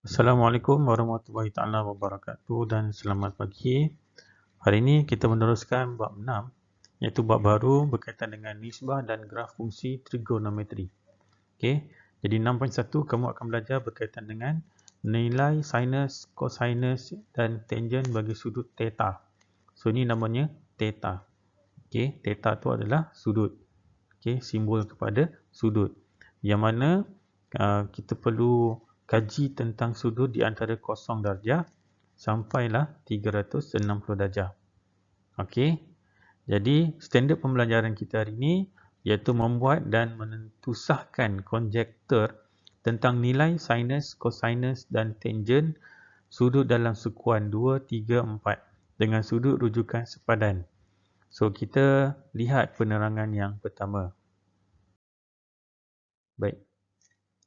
Assalamualaikum warahmatullahi taala wabarakatuh dan selamat pagi. Hari ini kita meneruskan bab 6 iaitu bab baru berkaitan dengan nisbah dan graf fungsi trigonometri. Okey. Jadi 6.1 kamu akan belajar berkaitan dengan nilai sinus, cosinus dan tangent bagi sudut theta. So ini namanya theta. Okey, theta tu adalah sudut. Okey, simbol kepada sudut. Yang mana kita perlu kaji tentang sudut di antara 0 darjah sampailah 360 darjah. Okey. Jadi standard pembelajaran kita hari ini iaitu membuat dan menentusahkan konjektor tentang nilai sinus, cosinus dan tangent sudut dalam sukuan 2, 3, 4 dengan sudut rujukan sepadan. So kita lihat penerangan yang pertama. Baik.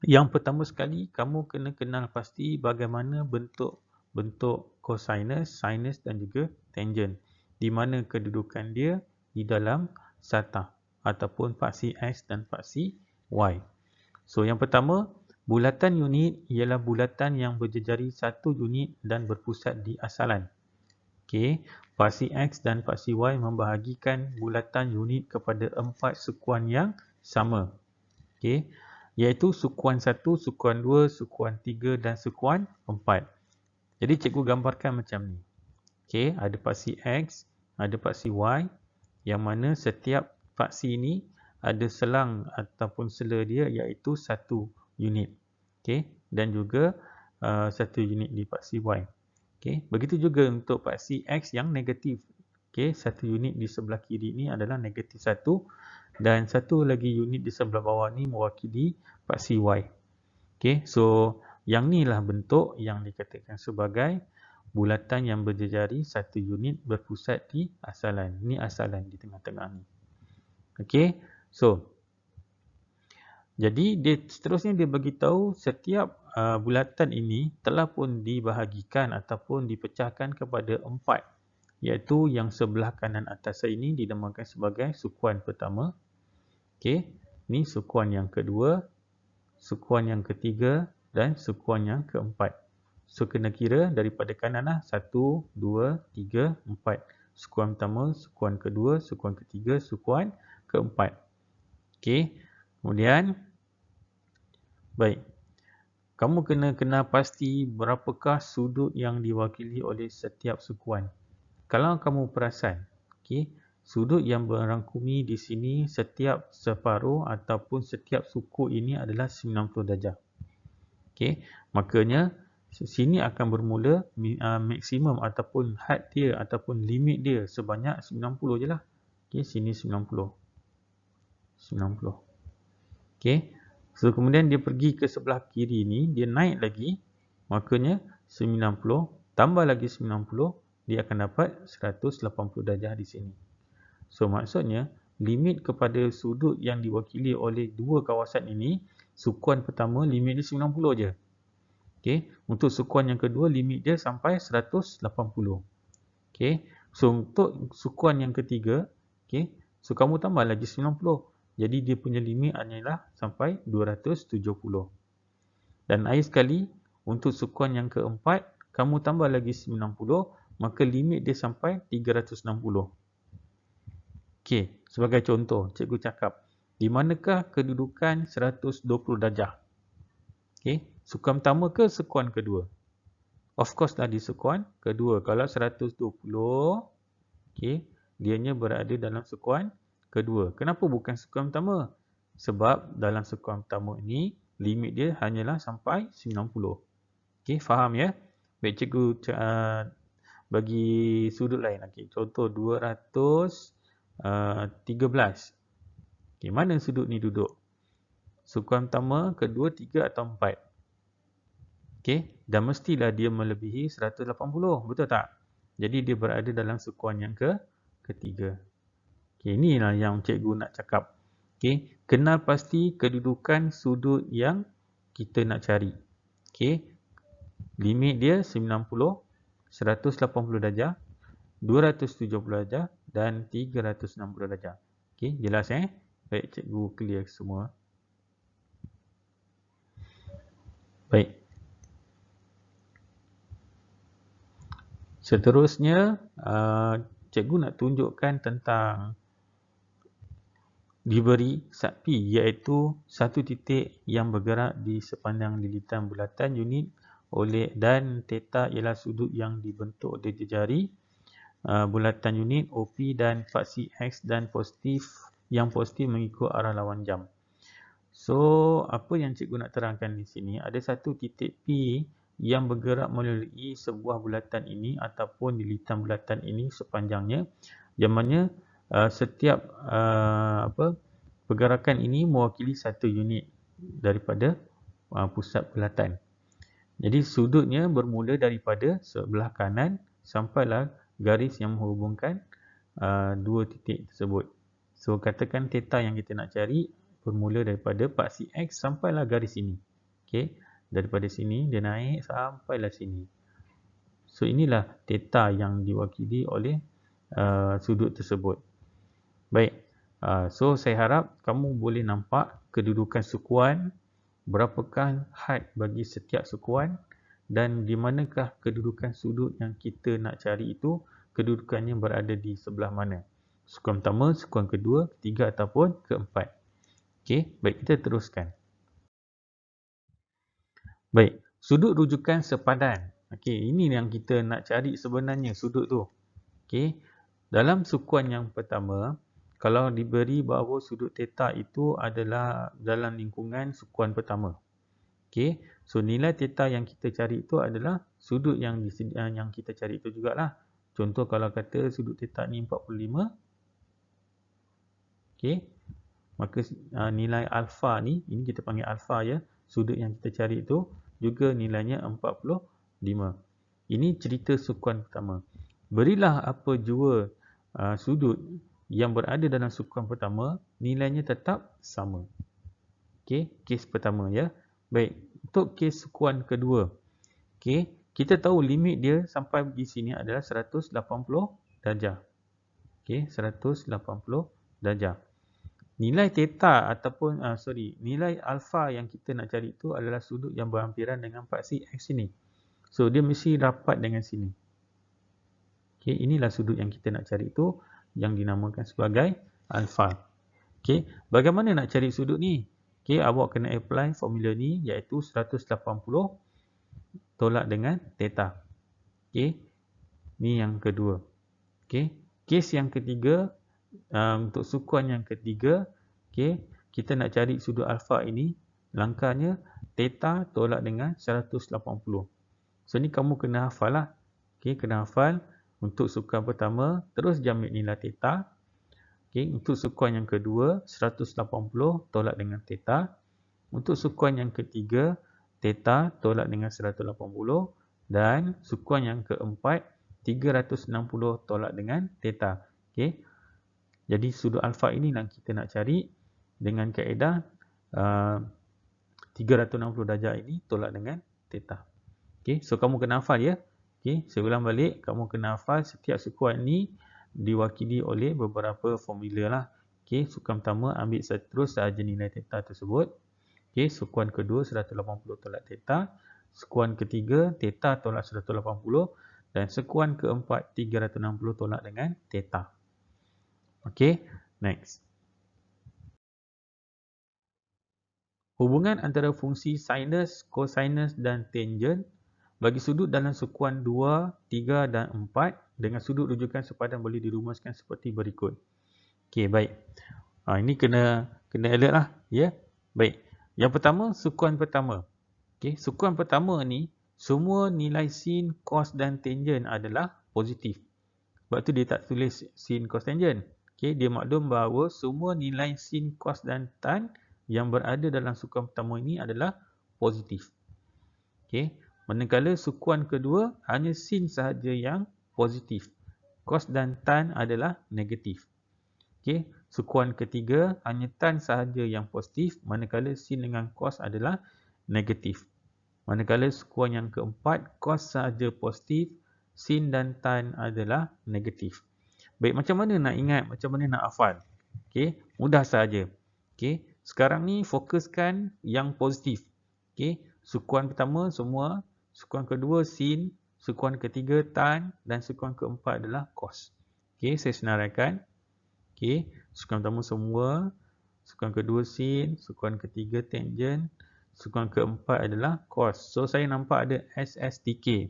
Yang pertama sekali, kamu kena kenal pasti bagaimana bentuk cosinus, sinus dan juga tangent. Di mana kedudukan dia di dalam satah ataupun paksi X dan paksi Y. So yang pertama, bulatan unit ialah bulatan yang berjejari satu unit dan berpusat di asalan. Okey, paksi X dan paksi Y membahagikan bulatan unit kepada 4 sukuan yang sama. Okey, iaitu sukuan 1, sukuan 2, sukuan 3 dan sukuan 4. Jadi cikgu gambarkan macam ni. Okey, ada paksi X, ada paksi Y yang mana setiap paksi ini ada selang ataupun sela dia iaitu 1 unit. Okey, dan juga 1 unit di paksi Y. Okey, begitu juga untuk paksi X yang negatif. Okey, 1 unit di sebelah kiri ini adalah negatif 1 dan satu lagi unit di sebelah bawah ni mewakili paksi Y. Okey, so yang ni lah bentuk yang dikatakan sebagai bulatan yang berjejari satu unit berpusat di asalan. Ni asalan di tengah-tengah ni. Okey, so jadi seterusnya dia bagi tahu setiap bulatan ini telah pun dibahagikan ataupun dipecahkan kepada 4, iaitu yang sebelah kanan atas ini dinamakan sebagai sukuan pertama. Okey, ni sukuan yang kedua, sukuan yang ketiga dan sukuan yang keempat. So kena kira daripada kanan lah 1, 2, 3, 4. Sukuan pertama, sukuan kedua, sukuan ketiga, sukuan keempat. Okey, kemudian baik. Kamu kena kenal pasti berapakah sudut yang diwakili oleh setiap sukuan. Kalau kamu perasan, okey, sudut yang merangkumi di sini setiap separuh ataupun setiap suku ini adalah 90 darjah. Okey, makanya sini akan bermula maksimum ataupun had dia ataupun limit dia sebanyak 90 je lah. Okey, sini 90. 90. Okey. So kemudian dia pergi ke sebelah kiri ni, dia naik lagi. Makanya 90 tambah lagi 90, dia akan dapat 180 darjah di sini. So maksudnya limit kepada sudut yang diwakili oleh dua kawasan ini, sukuan pertama limit dia 90 je. Okey, untuk sukuan yang kedua limit dia sampai 180. Okey. So untuk sukuan yang ketiga, okey, so kamu tambah lagi 90. Jadi dia punya limit hanyalah sampai 270. Dan akhir sekali, untuk sukuan yang keempat, kamu tambah lagi 90, maka limit dia sampai 360. Okey, sebagai contoh, cikgu cakap, di manakah kedudukan 120 darjah? Okey, sukuan pertama ke sukuan kedua? Of course lah di sukuan kedua. Kalau 120, okey, dianya berada dalam sukuan kedua. Kenapa bukan sukuan pertama? Sebab dalam sukuan pertama ini, limit dia hanyalah sampai 90. Okey, faham ya? Baik, cikgu bagi sudut lain. Okey, contoh 213. Okey, mana sudut ni duduk? Sukuan pertama, kedua, tiga atau 4? Okey, dan mestilah dia melebihi 180, betul tak? Jadi dia berada dalam sukuan yang ketiga. Okey, inilah yang cikgu nak cakap. Okey, kenal pasti kedudukan sudut yang kita nak cari. Okey, limit dia 90, 180 darjah, 270 darjah dan 360 darjah. Okey, jelas Baik, cikgu clear semua. Baik. Seterusnya, cikgu nak tunjukkan tentang diberi sat P, iaitu satu titik yang bergerak di sepanjang lilitan bulatan unit oleh, dan theta ialah sudut yang dibentuk oleh jari bulatan unit OP dan faksi X, dan yang positif mengikut arah lawan jam. So, apa yang cikgu nak terangkan di sini, ada satu titik P yang bergerak melalui sebuah bulatan ini ataupun lilitan bulatan ini sepanjangnya, yang mana setiap pergerakan ini mewakili satu unit daripada pusat bulatan. Jadi sudutnya bermula daripada sebelah kanan sampailah garis yang menghubungkan dua titik tersebut. So katakan theta yang kita nak cari bermula daripada paksi X sampailah garis ini. Okey, daripada sini dia naik sampailah sini. So inilah theta yang diwakili oleh sudut tersebut. Baik, so saya harap kamu boleh nampak kedudukan sukuan, berapakah had bagi setiap sukuan, dan di manakah kedudukan sudut yang kita nak cari itu, kedudukannya berada di sebelah mana. Sukuan pertama, sukuan kedua, ketiga ataupun keempat. Okey, baik, kita teruskan. Baik, sudut rujukan sepadan. Okey, ini yang kita nak cari sebenarnya, sudut tu. Okey, dalam sukuan yang pertama, kalau diberi bahawa sudut theta itu adalah dalam lingkungan sukuan pertama. Okey, so nilai theta yang kita cari itu adalah sudut yang kita cari itu jugalah. Contoh kalau kata sudut theta ni 45. Okey, maka nilai alfa ni, ini kita panggil alfa ya, sudut yang kita cari itu juga nilainya 45. Ini cerita sukuan pertama. Berilah apa jua sudut yang berada dalam sukuan pertama, nilainya tetap sama. Okey, kes pertama ya. Baik, untuk kes sukuan kedua. Okey, kita tahu limit dia sampai di sini adalah 180 darjah. Okey, 180 darjah. Nilai theta ataupun nilai alfa yang kita nak cari itu adalah sudut yang berhampiran dengan paksi X ini. So dia mesti rapat dengan sini. Okey, inilah sudut yang kita nak cari itu yang dinamakan sebagai alfa. Okey, bagaimana nak cari sudut ni? Okey, awak kena apply formula ni, iaitu 180 tolak dengan theta. Okey, ni yang kedua. Okey, kes yang ketiga, untuk sukuan yang ketiga, okey, kita nak cari sudut alfa ini, langkahnya theta tolak dengan 180. So ni kamu kena hafal lah. Okey, kena hafal. Untuk sukuan pertama, terus jamik nilai theta. Okay, untuk sukuan yang kedua, 180 tolak dengan theta. Untuk sukuan yang ketiga, theta tolak dengan 180. Dan sukuan yang keempat, 360 tolak dengan theta. Okay. Jadi sudut alfa ini yang kita nak cari dengan kaedah 360 darjah ini tolak dengan theta. Okay, so kamu kena hafal ya. Okey, saya ulang balik, kamu kena hafal setiap sukuan ni diwakili oleh beberapa formula lah. Okey, sukuan pertama ambil terus sahaja nilai theta tersebut. Okey, sukuan kedua 180 tolak theta. Sukuan ketiga theta tolak 180 dan sukuan keempat 360 tolak dengan theta. Okey, next. Hubungan antara fungsi sinus, cosinus dan tangent bagi sudut dalam sukuan 2, 3 dan 4 dengan sudut rujukan sepadan boleh dirumuskan seperti berikut. Okey, baik. Ini kena alert lah, ya. Baik. Yang pertama, sukuan pertama. Okey, sukuan pertama ni semua nilai sin, cos dan tangent adalah positif. Sebab tu dia tak tulis sin, cos, tangent. Okey, dia maklum bahawa semua nilai sin, cos dan tan yang berada dalam sukuan pertama ini adalah positif. Okey. Manakala sukuan kedua hanya sin sahaja yang positif. Cos dan tan adalah negatif. Okey, sukuan ketiga hanya tan sahaja yang positif, manakala sin dengan cos adalah negatif. Manakala sukuan yang keempat cos sahaja positif, sin dan tan adalah negatif. Baik, macam mana nak ingat, macam mana nak hafal? Okey, mudah sahaja. Okey, sekarang ni fokuskan yang positif. Okey, sukuan pertama semua, sukuan kedua sin, sukuan ketiga tan, dan sukuan keempat adalah cos. Okey, saya senaraikan. Okey, sukuan pertama semua, sukuan kedua sin, sukuan ketiga tangent, sukuan keempat adalah cos. So saya nampak ada SSTK.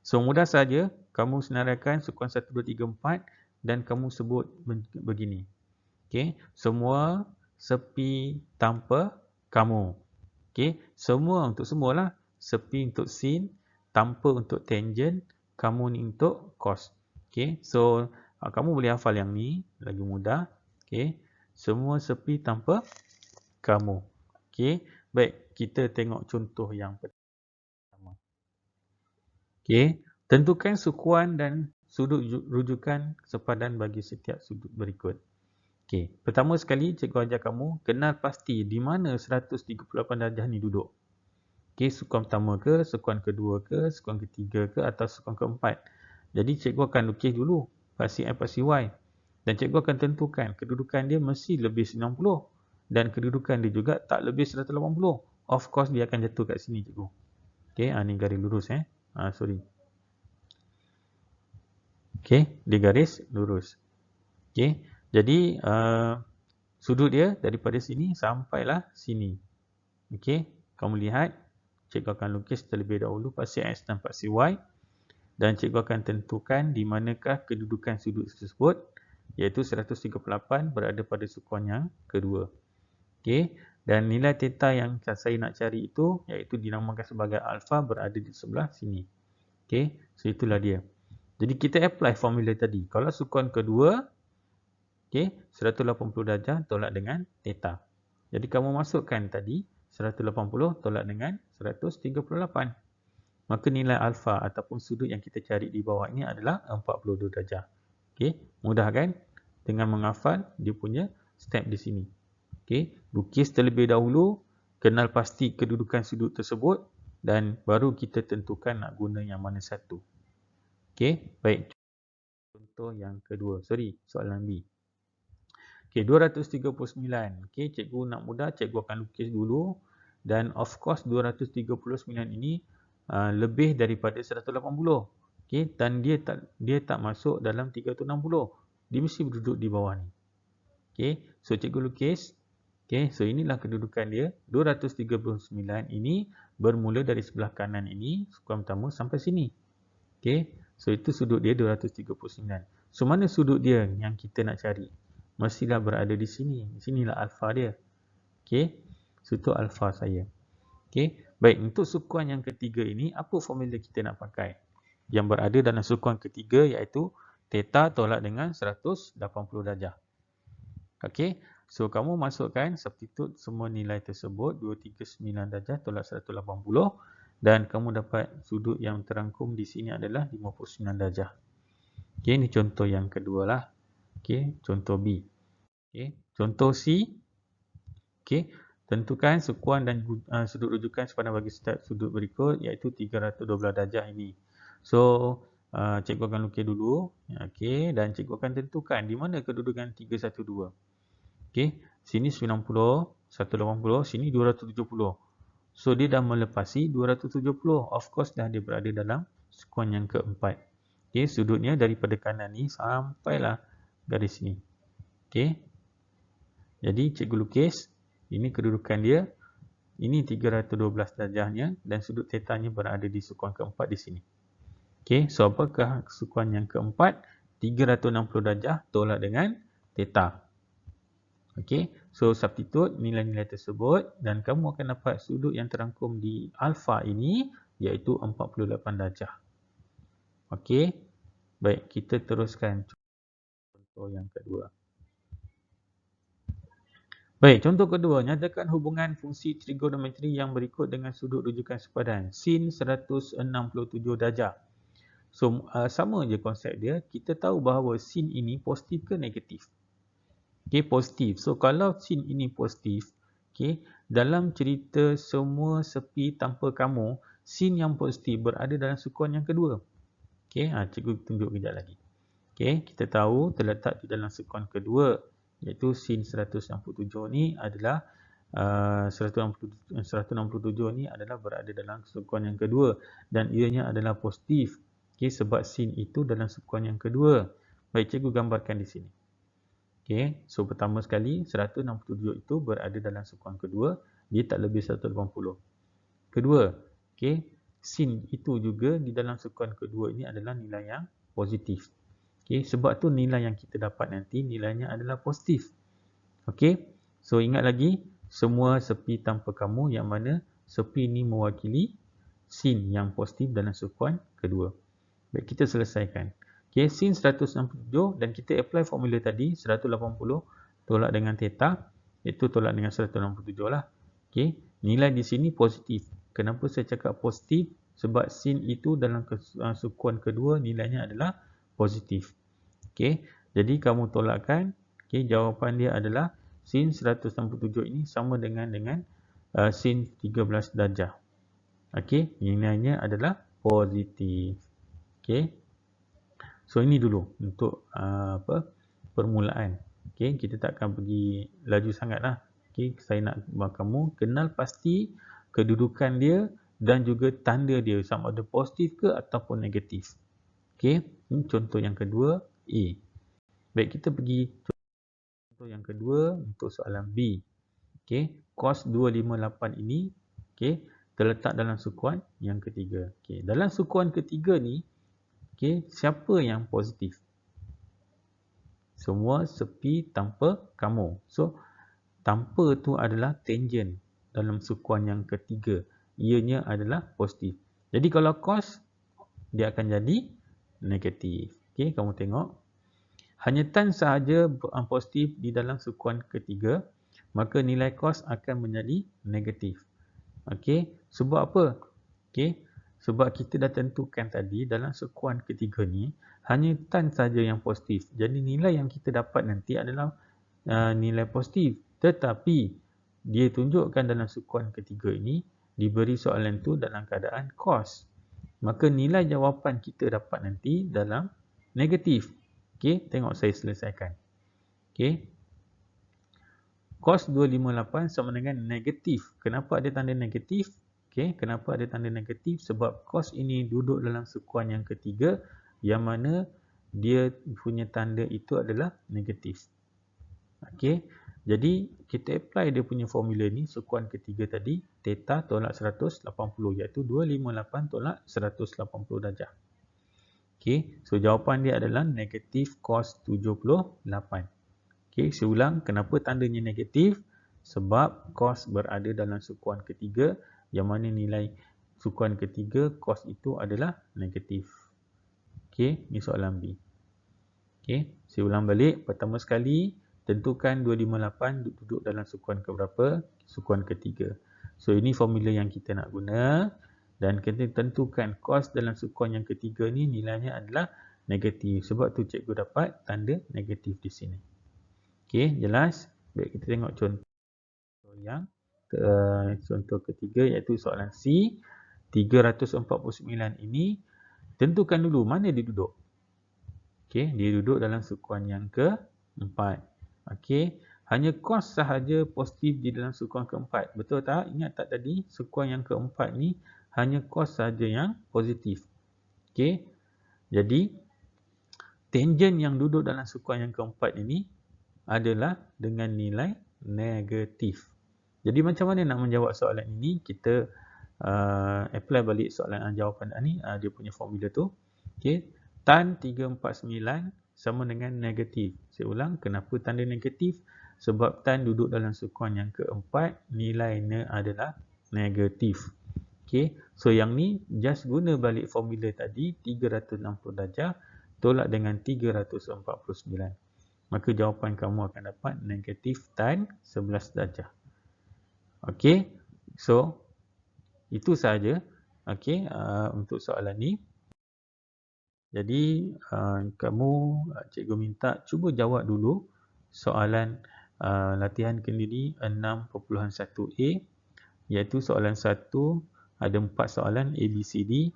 So mudah saja kamu senaraikan sukuan 1 2 3 4 dan kamu sebut begini. Okey, semua sepi tanpa kamu. Okey, semua untuk semualah. Sepi untuk sin, tanpa untuk tangent, kamu ni untuk cos. Okey, so kamu boleh hafal yang ni, lagi mudah. Okey, semua sepi tanpa kamu. Okey, baik, kita tengok contoh yang pertama. Okey, tentukan sukuan dan sudut rujukan sepadan bagi setiap sudut berikut. Okey, pertama sekali cikgu ajar kamu kenal pasti di mana 138 darjah ni duduk. Okey, sukuan pertama ke, sukuan kedua ke, sukuan ketiga ke atau sukuan keempat. Jadi cikgu akan lukis dulu paksi X, paksi Y. Dan cikgu akan tentukan kedudukan dia mesti lebih 90 dan kedudukan dia juga tak lebih 180. Of course dia akan jatuh kat sini cikgu. Okey, ni garis lurus sorry. Okey, dia garis lurus. Okey, jadi sudut dia daripada sini sampailah sini. Okey, kamu lihat cikgu akan lukis terlebih dahulu paksi X dan paksi Y dan cikgu akan tentukan di manakah kedudukan sudut tersebut, iaitu 138 berada pada sukuan yang kedua. Okey, dan nilai theta yang saya nak cari itu iaitu dinamakan sebagai alpha berada di sebelah sini. Okey, so itulah dia. Jadi kita apply formula tadi. Kalau sukuan kedua, okey, 180 darjah tolak dengan theta. Jadi kamu masukkan tadi 180 tolak dengan 138. Maka nilai alfa ataupun sudut yang kita cari di bawah ini adalah 42 darjah. Okey, mudah kan? Dengan menghafal dia punya step di sini. Okey, lukis terlebih dahulu, kenal pasti kedudukan sudut tersebut dan baru kita tentukan nak guna yang mana satu. Okey, baik. Contoh yang kedua. Sorry, soalan B. Okey, 239. Okey, cikgu nak mudah, cikgu akan lukis dulu dan of course 239 ini lebih daripada 180. Okey, dan dia tak masuk dalam 360. Dia mesti duduk di bawah ni. Okey, so cikgu lukis. Okey, so inilah kedudukan dia. 239 ini bermula dari sebelah kanan ini, sukuan pertama sampai sini. Okey, so itu sudut dia 239. So mana sudut dia yang kita nak cari? Mestilah berada di sini. Di sinilah alfa dia. Okey, so itu alfa saya. Okey, baik, untuk sukuan yang ketiga ini, apa formula kita nak pakai? Yang berada dalam sukuan ketiga iaitu theta tolak dengan 180 darjah. Okey, so kamu masukkan substitute semua nilai tersebut, 239 darjah tolak 180 dan kamu dapat sudut yang terangkum di sini adalah 59 darjah. Okey, ini contoh yang kedua lah. Okey, contoh B. Okey, contoh C. Okey, tentukan sukuan dan sudut rujukan sepadan bagi setiap sudut berikut iaitu 312 darjah ini. So, cikgu akan lukis dulu. Okey, dan cikgu akan tentukan di mana kedudukan 312. Okey, sini 90, 180, sini 270. So, dia dah melepasi 270. Of course, dah dia berada dalam sukuan yang keempat. Okey, sudutnya daripada kanan ni sampailah garis sini. Okey, jadi cikgu lukis. Ini kedudukan dia. Ini 312 darjahnya dan sudut tetanya berada di sukuan keempat di sini. Okey, so apakah sukuan yang keempat? 360 darjah tolak dengan theta. Okey, so substitute nilai-nilai tersebut dan kamu akan dapat sudut yang terangkum di alfa ini iaitu 48 darjah. Okey, baik, kita teruskan contoh yang kedua. Baik, contoh kedua, nyatakan hubungan fungsi trigonometri yang berikut dengan sudut rujukan sepadan sin 167 darjah. So, sama je konsep dia. Kita tahu bahawa sin ini positif ke negatif? Okey, positif. So, kalau sin ini positif, okey, dalam cerita semua sepi tanpa kamu, sin yang positif berada dalam sukuan yang kedua. Okey, cikgu tunjuk kejap lagi. Okey, kita tahu terletak di dalam sukuan kedua iaitu sin 167 ni adalah 167 ni adalah berada dalam sukuan yang kedua dan ianya adalah positif. Okey, sebab sin itu dalam sukuan yang kedua. Baik, cikgu gambarkan di sini. Okey, so pertama sekali 167 itu berada dalam sukuan kedua, dia tak lebih 180. Kedua, okey, sin itu juga di dalam sukuan kedua ini adalah nilai yang positif. Okey, sebab tu nilai yang kita dapat nanti nilainya adalah positif. Okey, so ingat lagi semua sepi tanpa kamu, yang mana sepi ini mewakili sin yang positif dalam sukuan kedua. Baik, kita selesaikan. Okey, sin 167 dan kita apply formula tadi 180 tolak dengan theta, iaitu tolak dengan 167 lah. Okey, nilai di sini positif. Kenapa saya cakap positif? Sebab sin itu dalam sukuan kedua nilainya adalah positif. Okey, jadi kamu tolakkan. Okey, jawapan dia adalah sin 167 ini sama dengan sin 13 darjah. Okey, nilainya adalah positif. Okey. So ini dulu untuk permulaan. Okey, kita tak akan pergi laju sangatlah. Okey, saya nak kamu kenal pasti kedudukan dia dan juga tanda dia sama ada positif ke ataupun negatif. Okey, ini contoh yang kedua A. Baik, kita pergi contoh yang kedua untuk soalan B. Okey, cos 258 ini okey terletak dalam sukuan yang ketiga. Okey, dalam sukuan ketiga ni okey, siapa yang positif? Semua sepi tanpa kamu. So, tanpa tu adalah tangent dalam sukuan yang ketiga. Ianya adalah positif. Jadi kalau cos, dia akan jadi negatif. Okey, kamu tengok. Hanya tan sahaja positif di dalam sukuan ketiga, maka nilai cos akan menjadi negatif. Okey, sebab apa? Okey, sebab kita dah tentukan tadi dalam sukuan ketiga ni hanya tan saja yang positif. Jadi nilai yang kita dapat nanti adalah nilai positif. Tetapi dia tunjukkan dalam sukuan ketiga ini diberi soalan tu dalam keadaan cos. Maka nilai jawapan kita dapat nanti dalam negatif. Okey, tengok saya selesaikan. Okey. Cos 258 sama dengan negatif. Kenapa ada tanda negatif? Okey, kenapa ada tanda negatif? Sebab cos ini duduk dalam sukuan yang ketiga yang mana dia punya tanda itu adalah negatif. Okey, jadi kita apply dia punya formula ni, sukuan ketiga tadi, theta tolak 180 iaitu 258 tolak 180 darjah. Okey, so jawapan dia adalah negatif cos 78. Okey, saya ulang, kenapa tandanya negatif? Sebab cos berada dalam sukuan ketiga yang mana nilai sukuan ketiga cos itu adalah negatif. Okey, ini soalan B. Okey, saya ulang balik. Pertama sekali, tentukan 258 duduk dalam sukuan keberapa? Sukuan ketiga. So, ini formula yang kita nak guna. Dan kita tentukan cos dalam sukuan yang ketiga ni nilainya adalah negatif. Sebab tu cikgu dapat tanda negatif di sini. Okey, jelas? Baik, kita tengok contoh yang contoh ketiga iaitu soalan C. 349 ini tentukan dulu mana dia duduk. Okey, dia duduk dalam sukuan yang keempat. Okey, hanya cos sahaja positif di dalam sukuan keempat. Betul tak? Ingat tak tadi sukuan yang keempat ni hanya cos sahaja yang positif. Okey. Jadi tangent yang duduk dalam sukuan yang keempat ini adalah dengan nilai negatif. Jadi macam mana nak menjawab soalan ini? Kita apply balik soalan jawapan ni, dia punya formula tu. Okey. Tan 349 sama dengan negatif. Saya ulang, kenapa tanda negatif? Sebab tan duduk dalam sukuan yang keempat, nilainya adalah negatif. Okey, so yang ni just guna balik formula tadi 360 darjah tolak dengan 349. Maka jawapan kamu akan dapat negatif tan 11 darjah. Okey, so itu sahaja okey untuk soalan ni. Jadi kamu cikgu minta cuba jawab dulu soalan latihan kendiri 6.1a iaitu soalan 1 ada 4 soalan A, B, C, D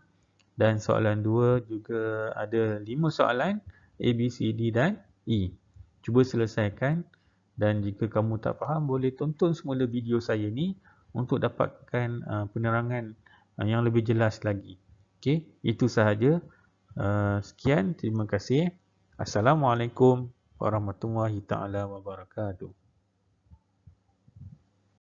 dan soalan 2 juga ada 5 soalan A, B, C, D dan E. Cuba selesaikan dan jika kamu tak faham boleh tonton semula video saya ni untuk dapatkan penerangan yang lebih jelas lagi. Okey, itu sahaja. Sekian, terima kasih. Assalamualaikum warahmatullahi taala wabarakatuh.